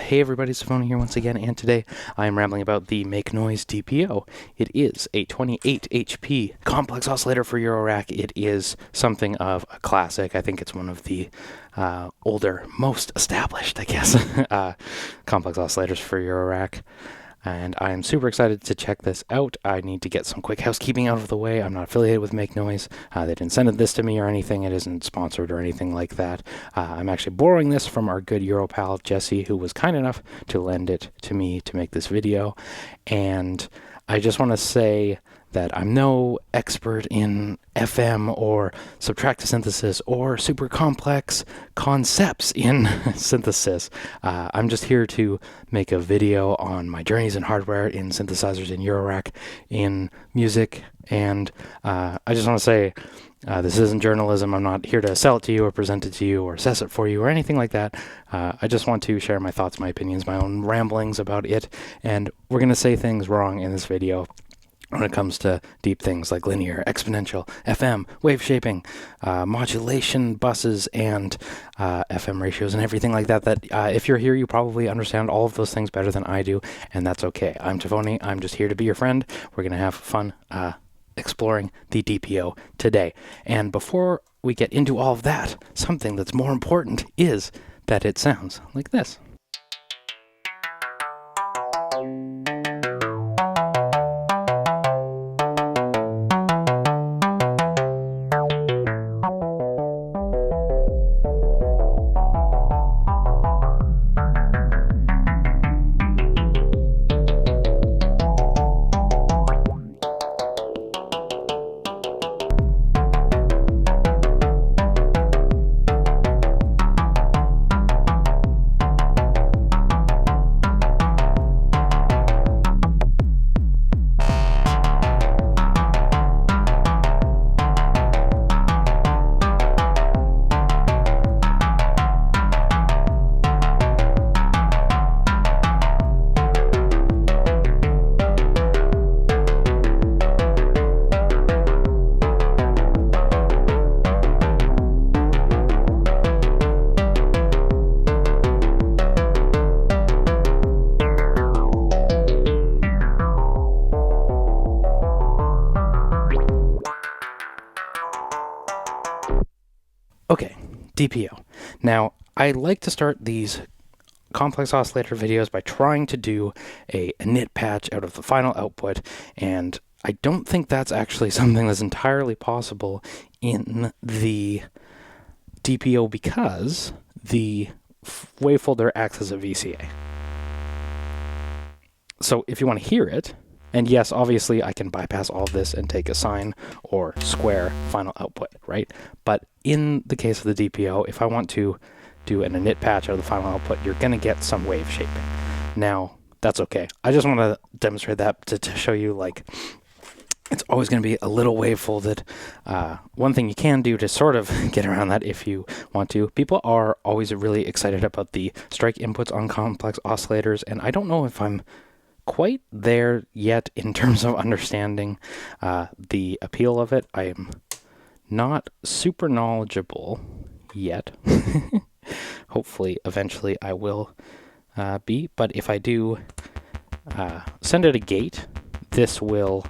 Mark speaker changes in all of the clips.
Speaker 1: Hey everybody, tafony here once again, and today I am rambling about the Noise DPO. It is a 28 HP complex oscillator for Eurorack. It is something of a classic. I think it's one of the older, most established, I guess, complex oscillators for Eurorack. And I am super excited to check this out. I need to get some quick housekeeping out of the way. I'm not affiliated with Make Noise. They didn't send this to me or anything. It isn't sponsored or anything like that. I'm actually borrowing this from our good Euro pal, Jesse, who was kind enough to lend it to me to make this video. And I just want to say that I'm no expert in FM or subtractive synthesis or super complex concepts in synthesis. I'm just here to make a video on my journeys in hardware, in synthesizers, in Eurorack, in music, and I just want to say this isn't journalism. I'm not here to sell it to you or present it to you or assess it for you or anything like that. I just want to share my thoughts, my opinions, my own ramblings about it, and we're going to say things wrong in this video when it comes to deep things like linear, exponential, FM, wave shaping, modulation, buses, and FM ratios and everything like that, if you're here, you probably understand all of those things better than I do, and that's okay. I'm tafony. I'm just here to be your friend. We're going to have fun exploring the DPO today. And before we get into all of that, something that's more important is that it sounds like this. Okay, DPO. Now, I like to start these complex oscillator videos by trying to do a nit patch out of the final output, and I don't think that's actually something that's entirely possible in the DPO because the wavefolder acts as a VCA. So if you want to hear it, and yes, obviously I can bypass all of this and take a sine or square final output, right? But in the case of the DPO, if I want to do an init patch out of the final output, you're going to get some wave shaping. Now, that's okay. I just want to demonstrate that to show you, like, it's always going to be a little wave folded. One thing you can do to sort of get around that if you want to, people are always really excited about the strike inputs on complex oscillators, and I don't know if I'm quite there yet in terms of understanding the appeal of it. I am not super knowledgeable yet. Hopefully, eventually I will be, but if I do send it a gate, this will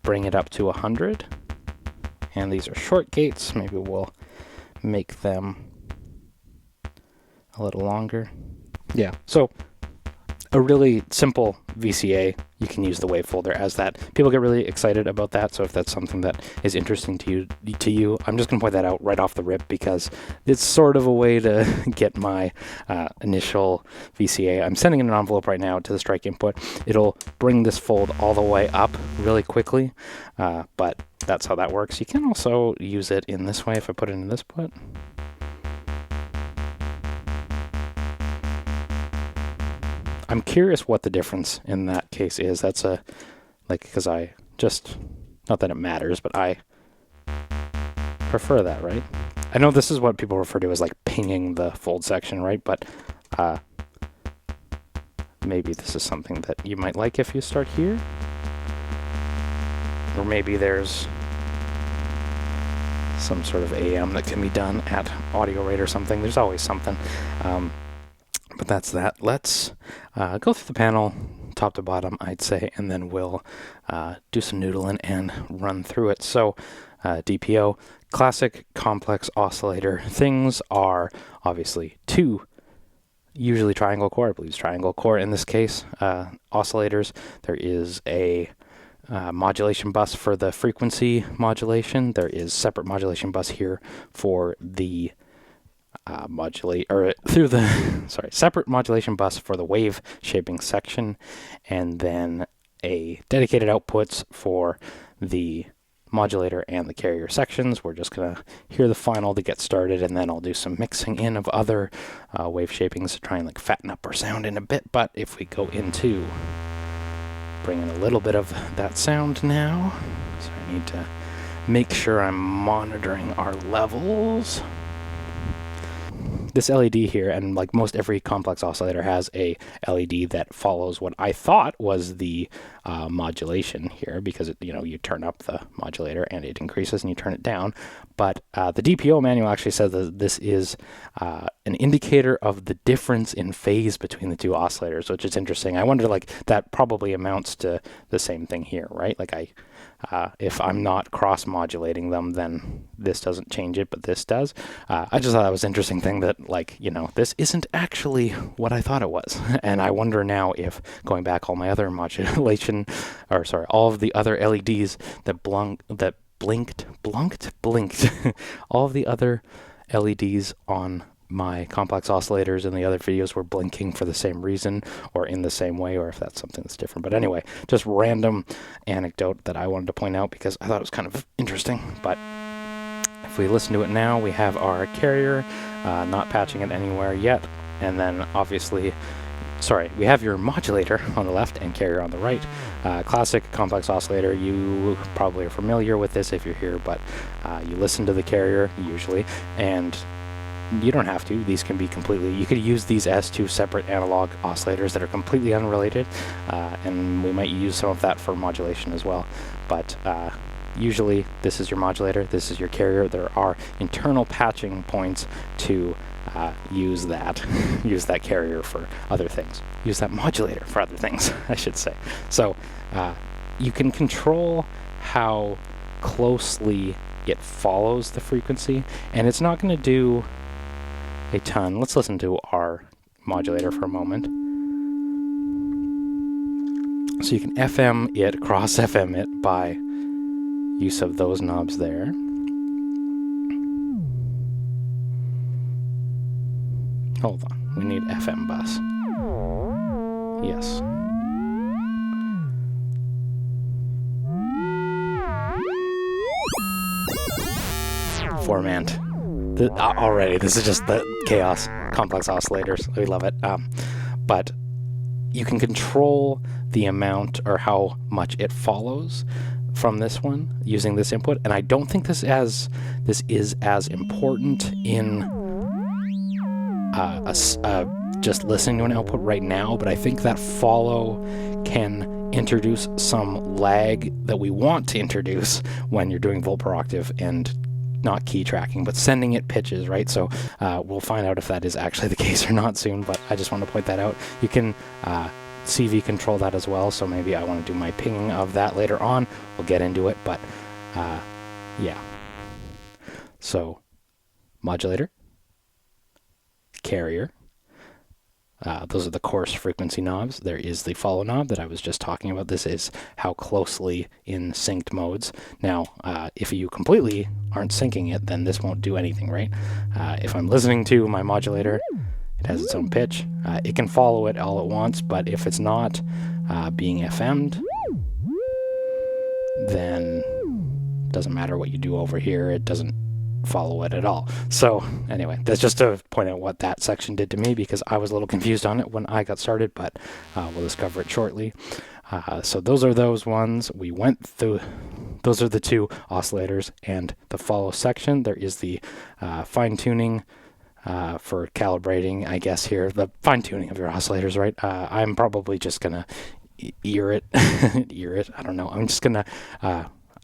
Speaker 1: bring it up to 100, and these are short gates. Maybe we'll make them a little longer. Yeah, so a really simple VCA, you can use the wavefolder as that. People get really excited about that, so if that's something that is interesting to you, I'm just going to point that out right off the rip because it's sort of a way to get my initial VCA. I'm sending in an envelope right now to the strike input. It'll bring this fold all the way up really quickly, but that's how that works. You can also use it in this way if I put it in this put. I'm curious what the difference in that case is. That's because I just, not that it matters, but I prefer that, right? I know this is what people refer to as like pinging the fold section, right? But maybe this is something that you might like if you start here. Or maybe there's some sort of AM that can be done at audio rate or something. There's always something. But that's that. Let's go through the panel top to bottom, I'd say, and then we'll do some noodling and run through it. So DPO, classic complex oscillator. Things are obviously two, usually triangle core. I believe it's triangle core in this case. Oscillators. There is a modulation bus for the frequency modulation. There is separate modulation bus here for the separate modulation bus for the wave shaping section, and then a dedicated outputs for the modulator and the carrier sections. We're just gonna hear the final to get started, and then I'll do some mixing in of other wave shapings to try and like fatten up our sound in a bit. But if we go into bring in a little bit of that sound now, so I need to make sure I'm monitoring our levels. This LED here, and like most every complex oscillator, has a LED that follows what I thought was the modulation here, because it, you turn up the modulator and it increases, and you turn it down. But the DPO manual actually says that this is an indicator of the difference in phase between the two oscillators, which is interesting. I wonder, like, that probably amounts to the same thing here, right? Like if I'm not cross-modulating them, then this doesn't change it, but this does. I just thought that was an interesting thing that, like, this isn't actually what I thought it was. And I wonder now if, going back, all my other modulation, all of the other LEDs that blinked, all of the other LEDs on my complex oscillators in the other videos were blinking for the same reason or in the same way, or if that's something that's different. But anyway, just random anecdote that I wanted to point out because I thought it was kind of interesting. But if we listen to it now, we have our carrier, not patching it anywhere yet, and then obviously, we have your modulator on the left and carrier on the right. Classic complex oscillator, you probably are familiar with this if you're here, but you listen to the carrier usually, and you don't have to. These can be you could use these as two separate analog oscillators that are completely unrelated, and we might use some of that for modulation as well. But usually this is your modulator, this is your carrier. There are internal patching points to use that carrier for other things. Use that modulator for other things, I should say. So you can control how closely it follows the frequency, and it's not going to do a ton. Let's listen to our modulator for a moment. So you can FM it, cross FM it by use of those knobs there. Hold on, we need FM bus. Yes. Formant. Already, this is just the chaos. Complex oscillators, we love it. But you can control the amount or how much it follows from this one using this input, and I don't think this is as important in just listening to an output right now, but I think that follow can introduce some lag that we want to introduce when you're doing volt per octave and not key tracking, but sending it pitches, right? So we'll find out if that is actually the case or not soon, but I just want to point that out. You can CV control that as well, so maybe I want to do my pinging of that later on. We'll get into it, but yeah. So modulator, carrier, those are the coarse frequency knobs. There is the follow knob that I was just talking about. This is how closely in synced modes. Now, if you completely aren't syncing it, then this won't do anything, right? If I'm listening to my modulator, it has its own pitch. It can follow it all at once, but if it's not being FM'd, then it doesn't matter what you do over here. It doesn't follow it at all. So anyway, that's just to point out what that section did to me, because I was a little confused on it when I got started, but we'll discover it shortly. So those are those ones. We went through, those are the two oscillators and the follow section. There is the fine-tuning for calibrating, I guess here, the fine-tuning of your oscillators, right? I'm probably just gonna ear it, I don't know. I'm just gonna,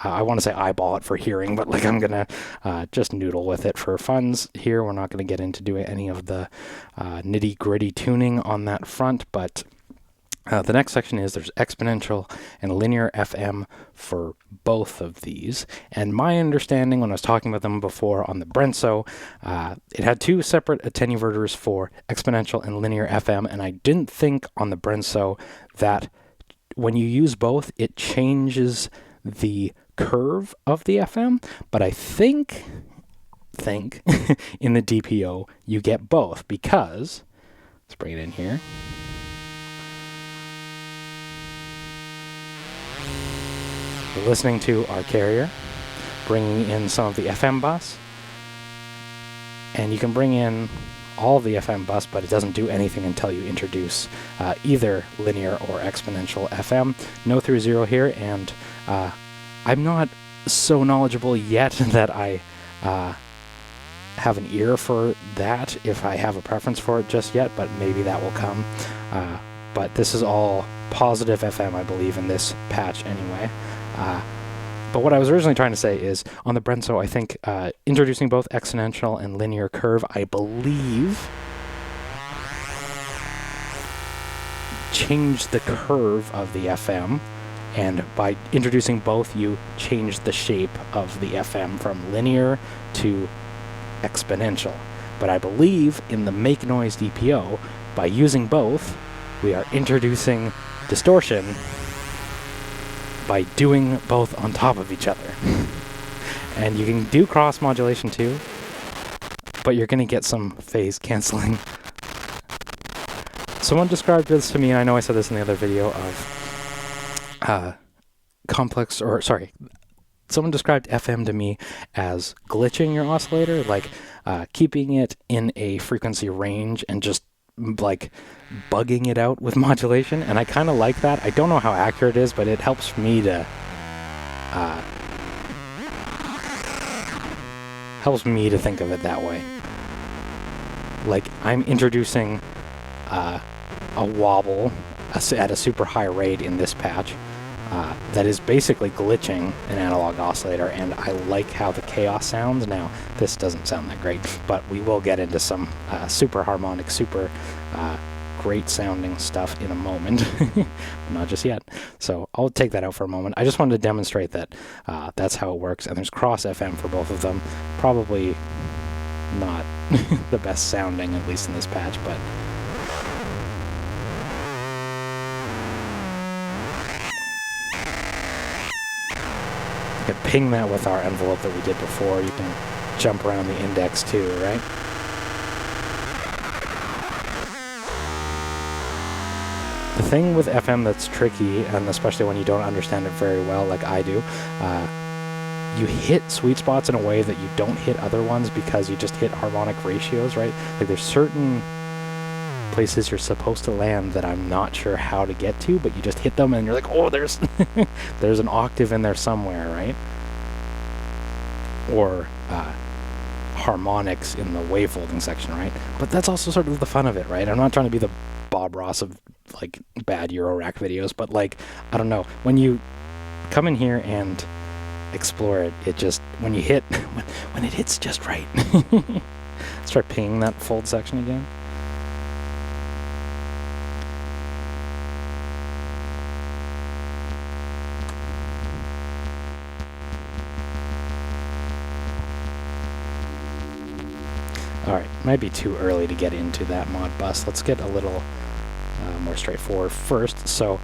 Speaker 1: I want to say eyeball it for hearing, but like I'm going to just noodle with it for funs here. We're not going to get into doing any of the nitty gritty tuning on that front, but the next section is there's exponential and linear FM for both of these. And my understanding when I was talking about them before on the Brenso, it had two separate attenuverters for exponential and linear FM. And I didn't think on the Brenso that when you use both, it changes the curve of the FM. But I think in the DPO, you get both because, let's bring it in here. We're listening to our carrier, bringing in some of the FM bus, and you can bring in all of the FM bus, but it doesn't do anything until you introduce either linear or exponential FM. No through zero here, and I'm not so knowledgeable yet that I have an ear for that, if I have a preference for it just yet, but maybe that will come. But this is all positive FM, I believe, in this patch anyway. But what I was originally trying to say is, on the Brenso, I think introducing both exponential and linear curve, I believe, changed the curve of the FM, and by introducing both, you changed the shape of the FM from linear to exponential. But I believe in the Make Noise DPO, by using both, we are introducing distortion by doing both on top of each other. And you can do cross modulation too, but you're going to get some phase canceling. Someone described this to me, and I know I said this in the other video, of someone described FM to me as glitching your oscillator, like keeping it in a frequency range and just like bugging it out with modulation. And I kind of like that. I don't know how accurate it is, but it helps me to think of it that way. Like I'm introducing a wobble at a super high rate in this patch that is basically glitching an analog oscillator, and I like how the chaos sounds. Now, this doesn't sound that great, but we will get into some super harmonic, super great sounding stuff in a moment. Not just yet. So I'll take that out for a moment. I just wanted to demonstrate that that's how it works, and there's cross FM for both of them. Probably not the best sounding, at least in this patch, but you can ping that with our envelope that we did before. You can jump around the index too, right? The thing with FM that's tricky, and especially when you don't understand it very well like I do, you hit sweet spots in a way that you don't hit other ones because you just hit harmonic ratios, right? Like there's certain places you're supposed to land that I'm not sure how to get to, but you just hit them and you're like, oh, there's there's an octave in there somewhere, right? Or harmonics in the wavefolding section, right? But that's also sort of the fun of it, right? I'm not trying to be the Bob Ross of like bad Eurorack videos, but like, I don't know, when you come in here and explore it, it just, when you hit, when it hits just right. Start pinging that fold section again. Alright, might be too early to get into that mod bus. Let's get a little more straightforward first. So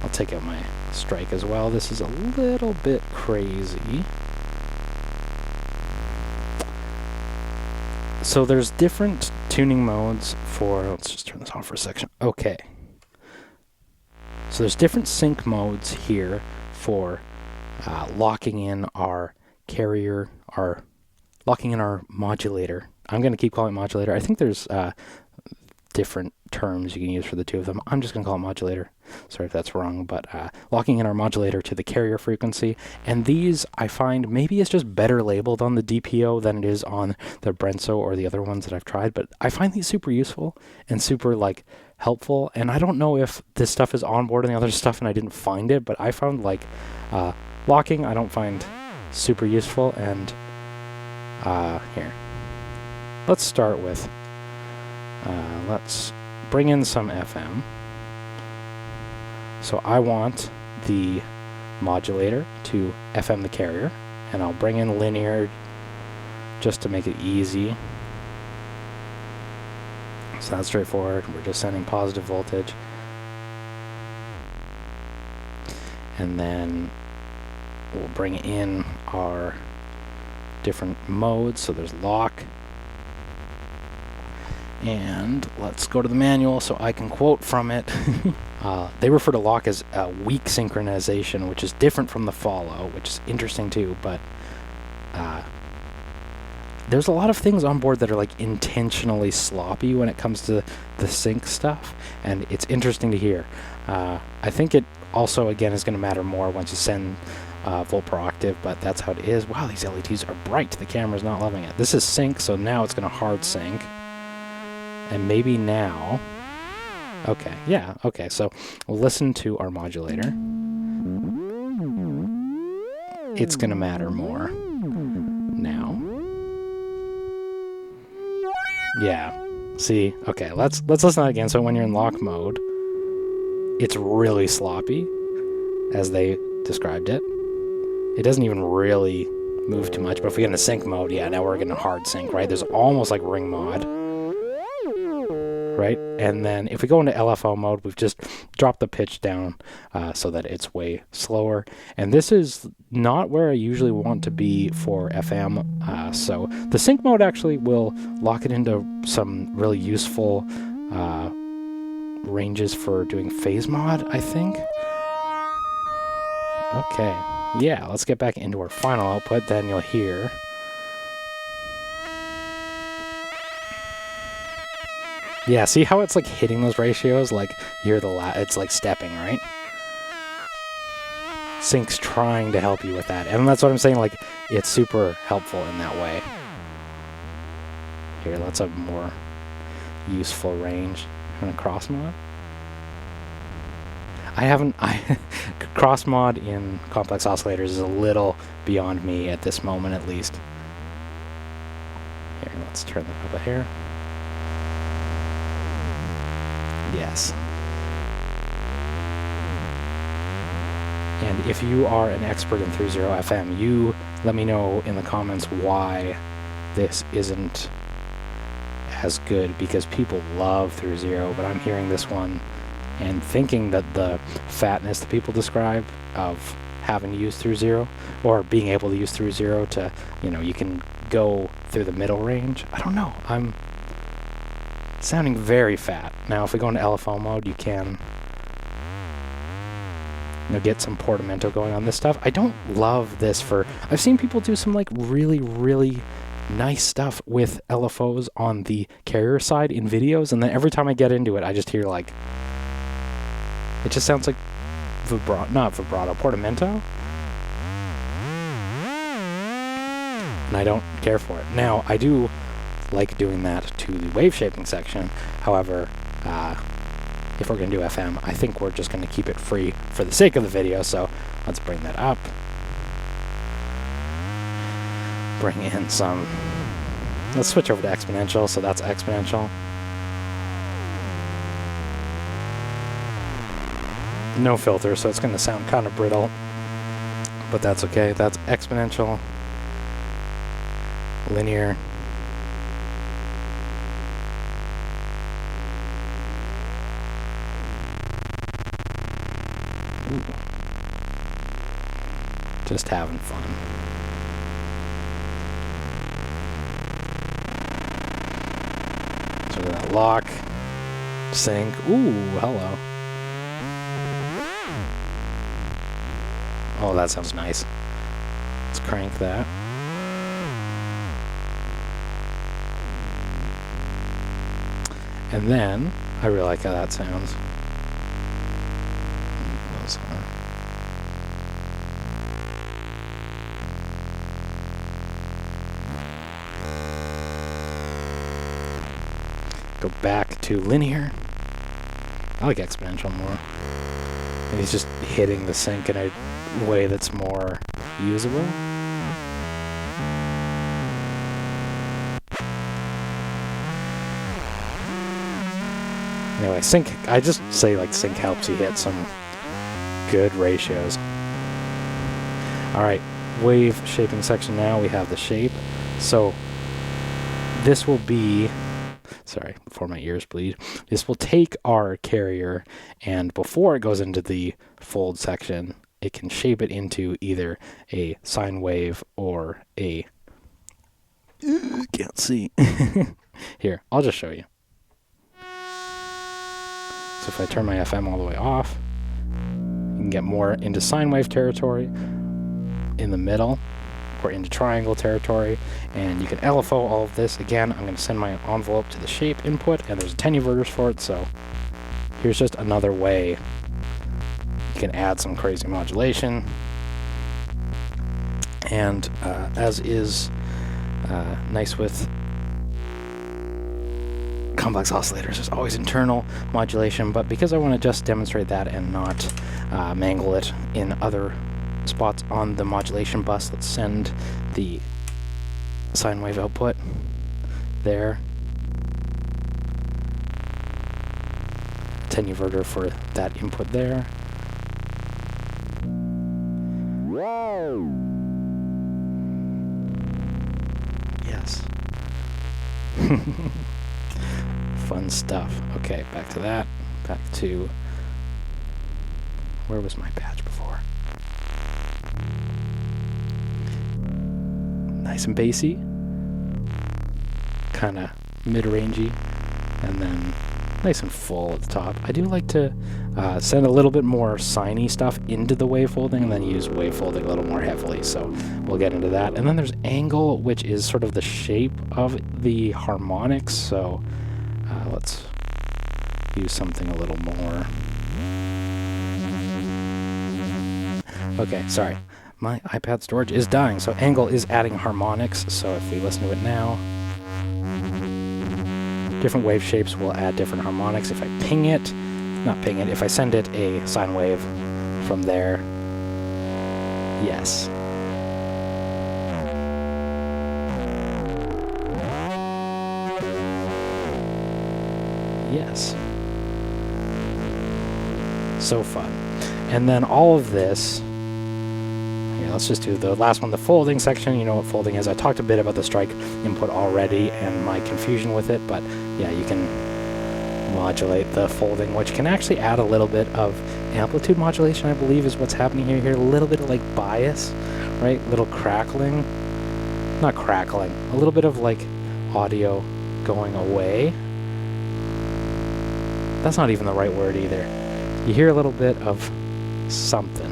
Speaker 1: I'll take out my strike as well. This is a little bit crazy. So there's different tuning modes for, let's just turn this off for a second. Okay. So there's different sync modes here for locking in our carrier, locking in our modulator. I'm going to keep calling it modulator. I think there's different terms you can use for the two of them. I'm just going to call it modulator. Sorry if that's wrong, but locking in our modulator to the carrier frequency. And these, I find, maybe it's just better labeled on the DPO than it is on the Brenso or the other ones that I've tried, but I find these super useful and super, like, helpful. And I don't know if this stuff is on board and the other stuff and I didn't find it, but I found, like, locking I don't find super useful. And here, let's start with, let's bring in some FM. So I want the modulator to FM the carrier, and I'll bring in linear just to make it easy. So that's straightforward. We're just sending positive voltage. And then we'll bring in our different modes. So there's lock. And let's go to the manual so I can quote from it. They refer to lock as weak synchronization, which is different from the follow, which is interesting too, but there's a lot of things on board that are like intentionally sloppy when it comes to the sync stuff, and it's interesting to hear. I think it also, again, is going to matter more once you send volt per octave, but that's how it is. Wow, these LEDs are bright. The camera's not loving it. This is sync, so now it's going to hard sync. And maybe now, okay, yeah, okay, so we'll listen to our modulator. It's gonna matter more now. Yeah, see, okay, let's listen to that again. So when you're in lock mode, it's really sloppy, as they described it. It doesn't even really move too much, but if we get into sync mode, yeah, now we're getting hard sync, right? There's almost like ring mod. Right, and then if we go into LFO mode, we've just dropped the pitch down so that it's way slower. And this is not where I usually want to be for FM. So the sync mode actually will lock it into some really useful ranges for doing phase mod, I think. Okay, yeah, let's get back into our final output. Then you'll hear. Yeah, see how it's like hitting those ratios? Like, you hear it's like stepping, right? Sync's trying to help you with that. And that's what I'm saying, like, it's super helpful in that way. Here, let's have more useful range. I'm gonna cross mod. Cross mod in complex oscillators is a little beyond me at this moment, at least. Here, let's turn that up a hair. Yes. And if you are an expert in 3.0 FM, you let me know in the comments why this isn't as good, because people love 3.0, but I'm hearing this one and thinking that the fatness that people describe of having to use 3.0 or being able to use 3.0 to, you know, you can go through the middle range. I don't know. I'm sounding very fat. Now, if we go into LFO mode, you can get some portamento going on this stuff. I don't love this for... I've seen people do some like really, really nice stuff with LFOs on the carrier side in videos, and then every time I get into it, I just hear like... It just sounds like not vibrato, portamento. And I don't care for it. Now, I do like doing that to the wave shaping section. However, if we're going to do FM, I think we're just going to keep it free for the sake of the video, so let's bring that up. Bring in some... Let's switch over to exponential, so that's exponential. No filter, so it's going to sound kind of brittle, but that's okay. That's exponential, linear, just having fun. So that lock, sync. Ooh, hello. Oh, that sounds nice. Let's crank that. And then, I really like how that sounds. Go back to linear. I like exponential more. And he's just hitting the sync in a way that's more usable. Anyway, sync, I just say like sync helps you hit some good ratios. Alright, wave shaping section now. We have the shape. So this will be, sorry, before my ears bleed, this will take our carrier, and before it goes into the fold section, it can shape it into either a sine wave or a, can't see. Here, I'll just show you. So if I turn my FM all the way off, you can get more into sine wave territory in the middle, or into triangle territory, and you can LFO all of this. Again, I'm going to send my envelope to the shape input, and there's attenuverters for it, so here's just another way you can add some crazy modulation. And as is nice with complex oscillators, there's always internal modulation, but because I want to just demonstrate that and not mangle it in other spots on the modulation bus, let's send the sine wave output there. Attenuverter for that input there. Yes. Fun stuff. Okay, back to that. Back to... where was my patch before? Nice and bassy. Kind of mid-rangey. And then nice and full at the top. I do like to send a little bit more siney stuff into the wave folding and then use wave folding a little more heavily. So we'll get into that. And then there's angle, which is sort of the shape of the harmonics. So let's use something a little more. Okay, sorry. My iPad storage is dying, so angle is adding harmonics. So if we listen to it now, different wave shapes will add different harmonics. If I ping it, not ping it, if I send it a sine wave from there, yes. Yes. So fun. And then all of this, yeah, let's just do the last one, the folding section. You know what folding is. I talked a bit about the strike input already and my confusion with it, but yeah, you can modulate the folding, which can actually add a little bit of amplitude modulation, I believe is what's happening here. A little bit of like bias, right? Little crackling. Not crackling. A little bit of like audio going away. That's not even the right word either. You hear a little bit of something.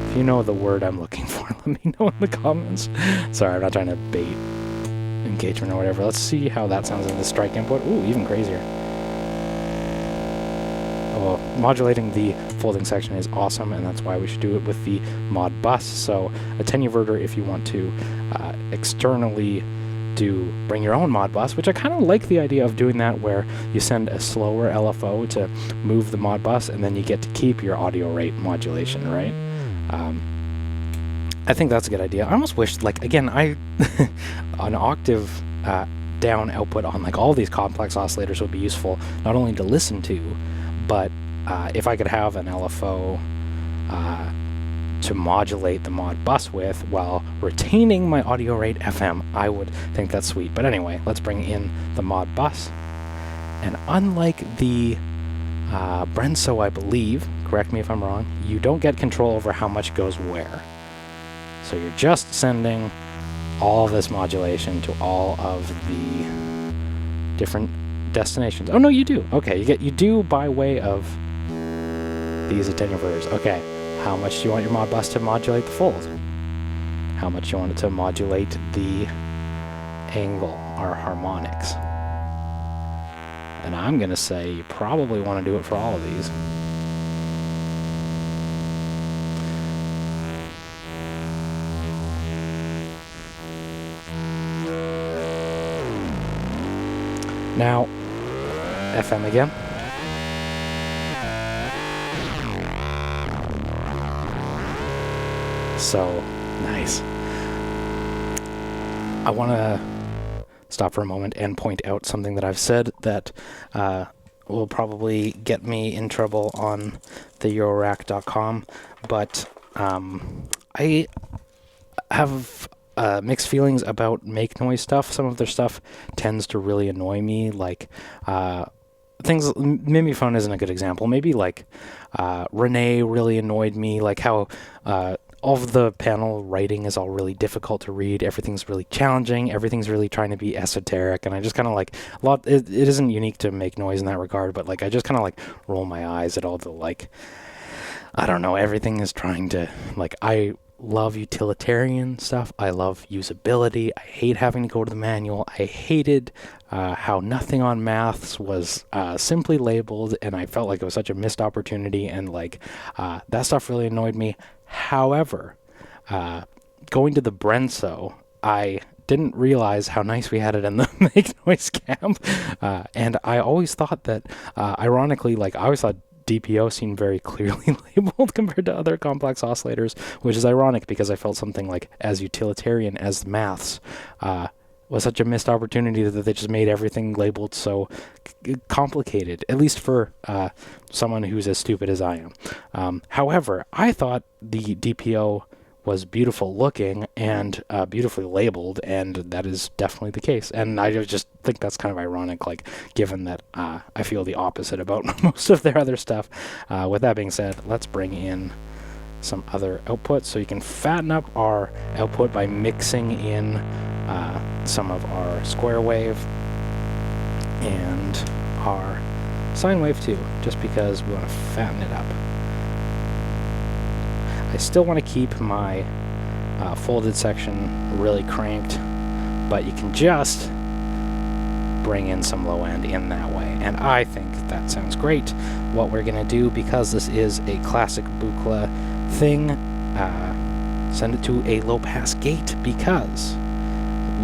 Speaker 1: If you know the word I'm looking for, let me know in the comments. Sorry, I'm not trying to bait engagement or whatever. Let's see how that sounds in the strike input. Ooh, even crazier. Oh, modulating the folding section is awesome, and that's why we should do it with the mod bus. So attenuverter if you want to externally bring your own mod bus, which I kind of like the idea of doing that, where you send a slower LFO to move the mod bus, and then you get to keep your audio rate modulation, right? I think that's a good idea. I almost wish, like, again, an octave down output on like all these complex oscillators would be useful, not only to listen to, but if I could have an LFO to modulate the mod bus with while retaining my audio rate FM, I would think that's sweet. But anyway, let's bring in the mod bus. And unlike the Brenso, I believe, correct me if I'm wrong, you don't get control over how much goes where. So you're just sending all this modulation to all of the different destinations. Oh no, you do. Okay, you do by way of these attenuverters. Okay. How much do you want your mod bus to modulate the fold? How much do you want it to modulate the angle, or harmonics? then I'm going to say you probably want to do it for all of these. Now, FM again. So nice. I want to stop for a moment and point out something that I've said that will probably get me in trouble on the Eurorack.com, but I have mixed feelings about Make Noise stuff. Some of their stuff tends to really annoy me, like things. Mimiphone isn't a good example. Maybe like Renee really annoyed me, like how all of the panel writing is all really difficult to read. Everything's really challenging. Everything's really trying to be esoteric, and I just kind of like it isn't unique to Make Noise in that regard, but like I just kind of like roll my eyes at all the like, I don't know, everything is trying to like, I love utilitarian stuff. I love usability. I hate having to go to the manual. I hated how nothing on maths was simply labeled, and I felt like it was such a missed opportunity, and like that stuff really annoyed me. However, going to the Brenso, I didn't realize how nice we had it in the Make Noise camp, and I always thought that, ironically, like I always thought DPO seemed very clearly labeled compared to other complex oscillators, which is ironic because I felt something like as utilitarian as the maths was such a missed opportunity that they just made everything labeled so complicated, at least for someone who's as stupid as I am. However, I thought the DPO was beautiful looking and beautifully labeled, and that is definitely the case. And I just think that's kind of ironic, like given that I feel the opposite about most of their other stuff. With that being said, let's bring in some other outputs so you can fatten up our output by mixing in some of our square wave and our sine wave too, just because we want to fatten it up. I still want to keep my folded section really cranked, but you can just bring in some low end in that way, and I think that sounds great. What we're going to do, because this is a classic Buchla thing, send it to a low pass gate, because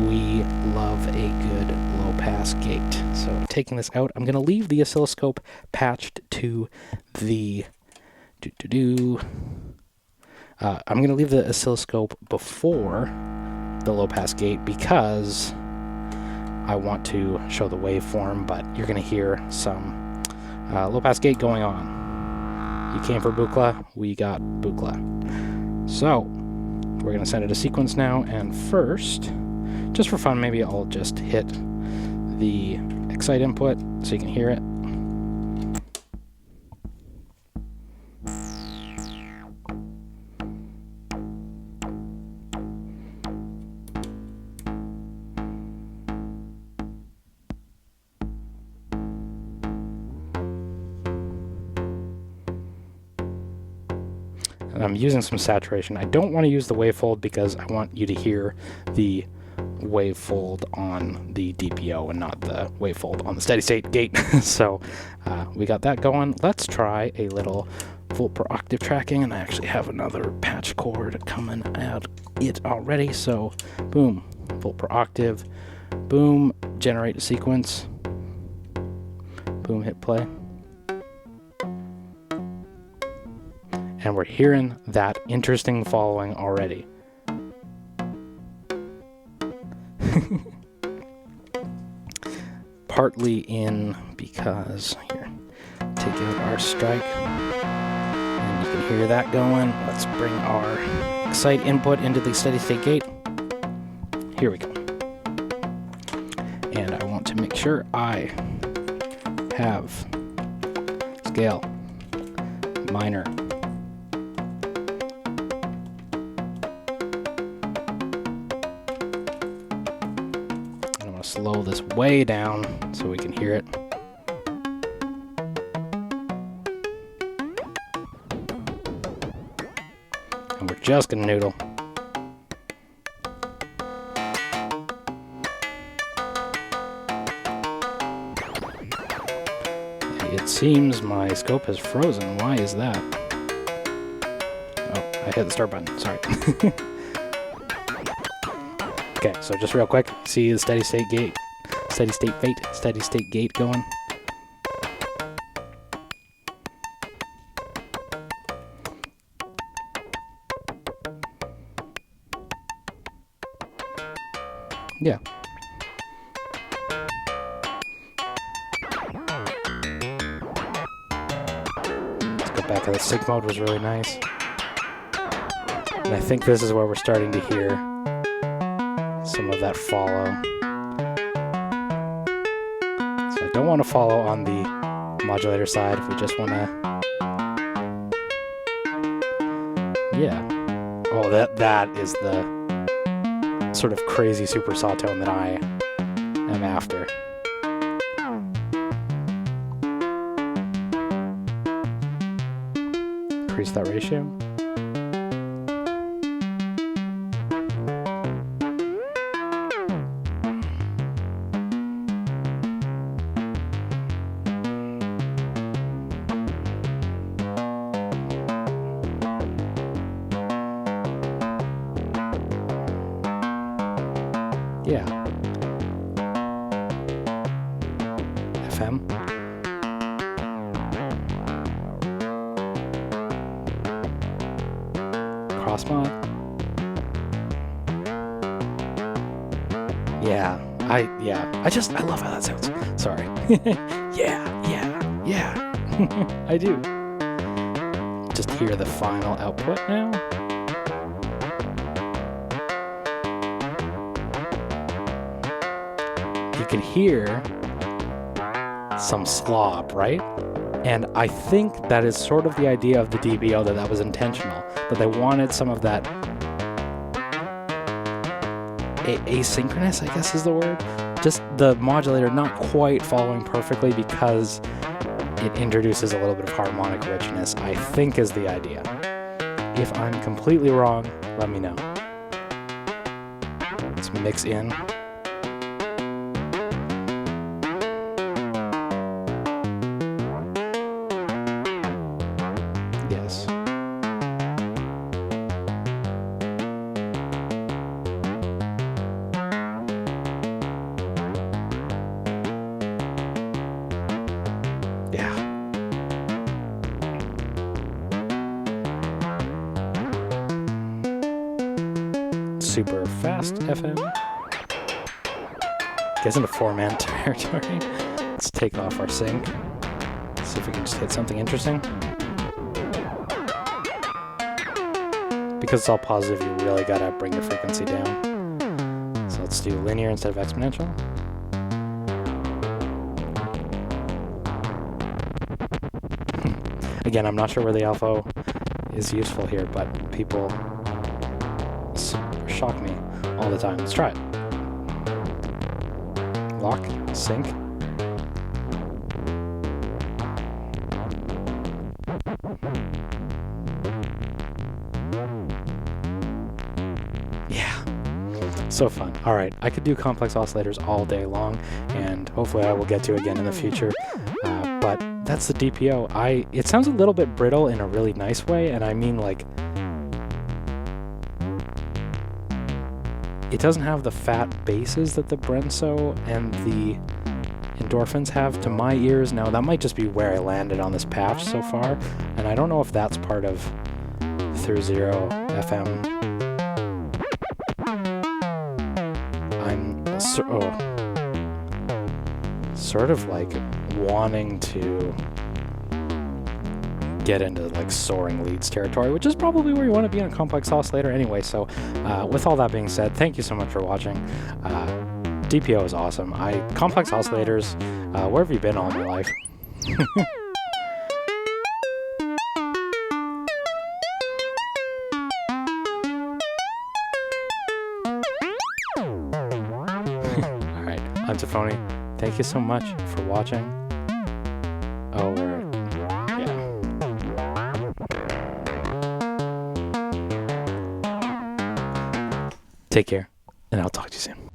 Speaker 1: we love a good low pass gate. So taking this out, I'm going to leave the oscilloscope patched to the I'm going to leave the oscilloscope before the low pass gate because I want to show the waveform, but you're going to hear some low pass gate going on. You came for Buchla, we got Buchla. So we're going to send it a sequence now, and first, just for fun, maybe I'll just hit the excite input so you can hear it. And I'm using some saturation. I don't want to use the wavefold because I want you to hear the wavefold on the DPO and not the wavefold on the steady state gate. So we got that going. Let's try a little volt per octave tracking, and I actually have another patch cord coming out it already. So boom, volt per octave, boom, generate a sequence, boom, hit play. And we're hearing that interesting following already. Partly in because, here, take out our strike, and you can hear that going. Let's bring our excite input into the steady state gate. Here we go. And I want to make sure I have scale, minor, slow this way down so we can hear it. And we're just gonna noodle. It seems my scope has frozen. Why is that? Oh, I hit the start button. Sorry. Okay, so just real quick, see the steady state gate, steady state gate going. Yeah. Let's go back to the sync mode, was really nice. And I think this is where we're starting to hear some of that follow. So I don't want to follow on the modulator side if we just want to... Yeah. Oh, that is the sort of crazy super saw tone that I am after. Increase that ratio. Yeah. FM. Crossmod. Yeah. I love how that sounds. Sorry. Yeah. I do. Just hear the final output now. You can hear some slop, right? And I think that is sort of the idea of the DPO, that was intentional, that they wanted some of that asynchronous, I guess is the word. Just the modulator not quite following perfectly because it introduces a little bit of harmonic richness, I think is the idea. If I'm completely wrong, let me know. Let's mix in. Yes. Yeah. Super fast FM. Gets into 4-man territory. Let's take off our sync. See if we can just hit something interesting. Because it's all positive, you really gotta bring your frequency down. So let's do linear instead of exponential. Again, I'm not sure where the alpha is useful here, but people shock me all the time. Let's try it. Lock, sync. Yeah, so fun. All right, I could do complex oscillators all day long, and hopefully I will get to again in the future. But that's the DPO. It sounds a little bit brittle in a really nice way, and I mean like it doesn't have the fat basses that the Brenso and the Endorphins have to my ears. Now that might just be where I landed on this patch so far, and I don't know if that's part of through zero FM. I'm sort of like wanting to get into like soaring leads territory, which is probably where you want to be on a complex oscillator anyway. So with all that being said, thank you so much for watching. DPO is awesome. Complex oscillators, where have you been all my life? Alright, I'm Tafony. Thank you so much for watching. Oh, take care, and I'll talk to you soon.